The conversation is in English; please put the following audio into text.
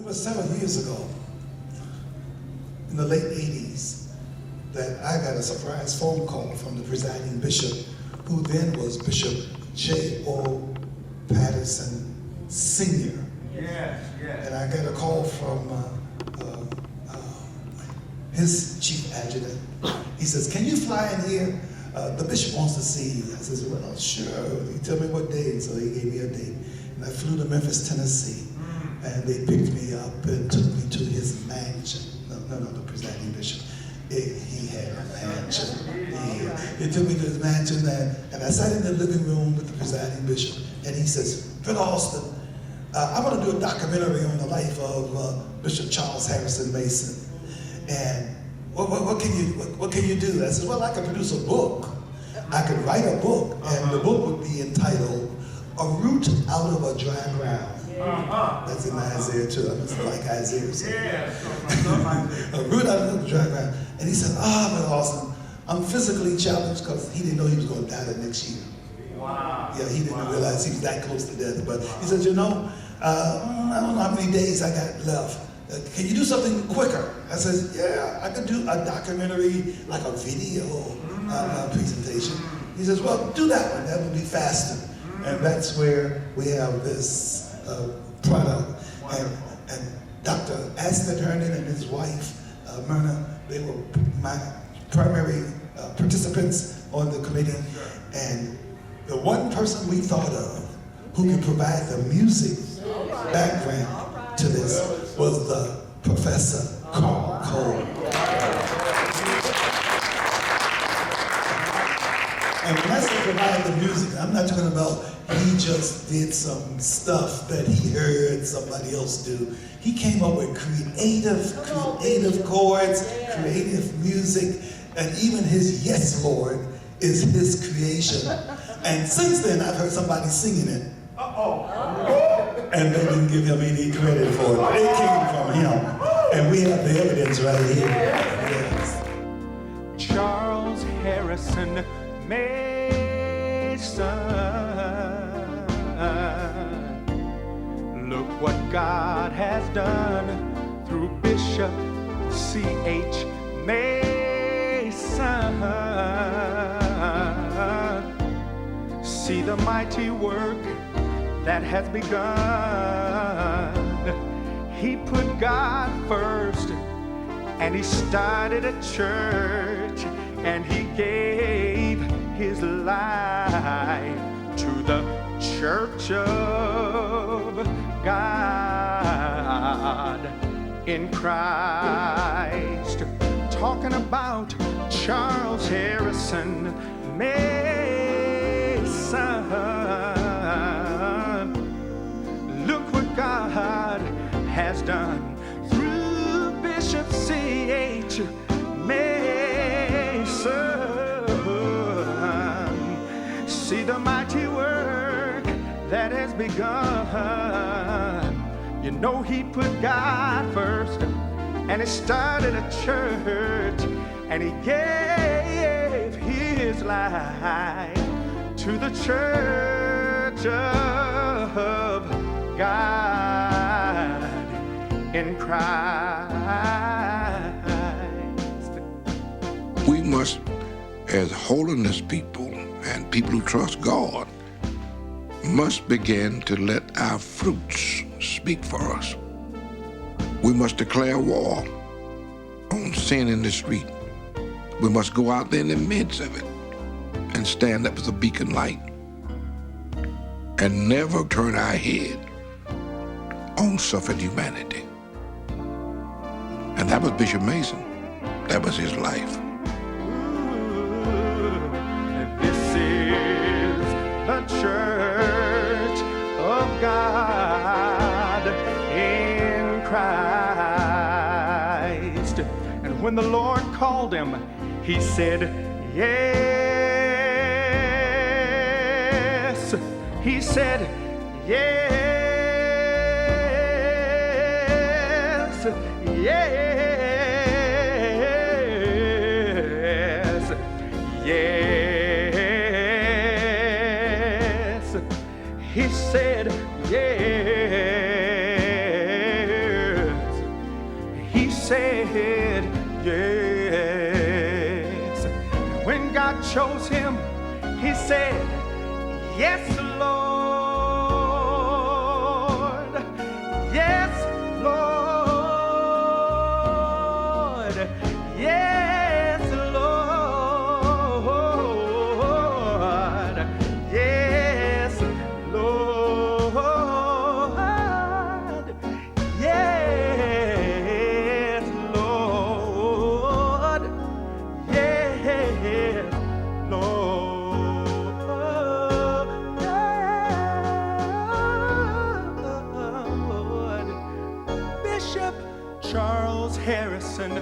It was several years ago, in the late 80s, that I got a surprise phone call from the presiding bishop, who then was Bishop J.O. Patterson Sr. Yes, yes. And I got a call from his chief adjutant. He says, "Can you fly in here? The bishop wants to see you." I says, "Well, sure." He told me what day, so he gave me a date. And I flew to Memphis, Tennessee, and they picked me up and took me to his mansion. No, the presiding bishop. He had a mansion. He took me to his mansion, and I sat in the living room with the presiding bishop, and he says, "Brother Austin, I want to do a documentary on the life of Bishop Charles Harrison Mason. And what can you do?" I said, "Well, I could produce a book. I could write a book, and the book would be entitled A Root Out of a Dry Ground." That's in Isaiah too. I must like Isaiah. So. A root out of a dry ground. And he said, Brother Austin, I'm physically challenged, because he didn't know he was going to die the next year. Wow. Yeah, he didn't realize he was that close to death. But he said, I don't know how many days I got left. Can you do something quicker? I said, yeah, I could do a documentary, like a video presentation. He says, well, do that one. That would be faster. And that's where we have this product. And Dr. Aston Herndon and his wife, Myrna, they were my primary participants on the committee. And the one person we thought of who could provide the music background to this was the Professor Carl Cole. And when I say provide the music, I'm not talking about he just did some stuff that he heard somebody else do. He came up with creative chords, creative music, and even his Yes Lord is his creation. And since then, I've heard somebody singing it. And they didn't give him any credit for it. It came from him. And we have the evidence right here. Yes. Charles Harrison Mason. Look what God has done through Bishop C.H. Mason. See the mighty work that has begun. He put God first, and he started a church, and he gave his life to the Church of God in Christ. Talking about Charles Harrison Mason. Look what God has done through Bishop C.H. Mason. See the mighty work that has begun. You know he put God first, and he started a church, and he gave his life to the Church of God in Christ. We must, as holiness people and people who trust God, must begin to let our fruits speak for us. We must declare war on sin in the street. We must go out there in the midst of it and stand up as a beacon light and never turn our head on suffering humanity. And that was Bishop Mason. That was his life. This is the Church of God in Christ. And when the Lord called him, he said, yes. He said, yes. Yes. Yes. He said, yes. said yes. When God chose him, he said, yes, Lord. Yes, Lord. Yes, Lord. Yes, Lord. Yes, Lord. Yes, Lord. Bishop Charles Harrison.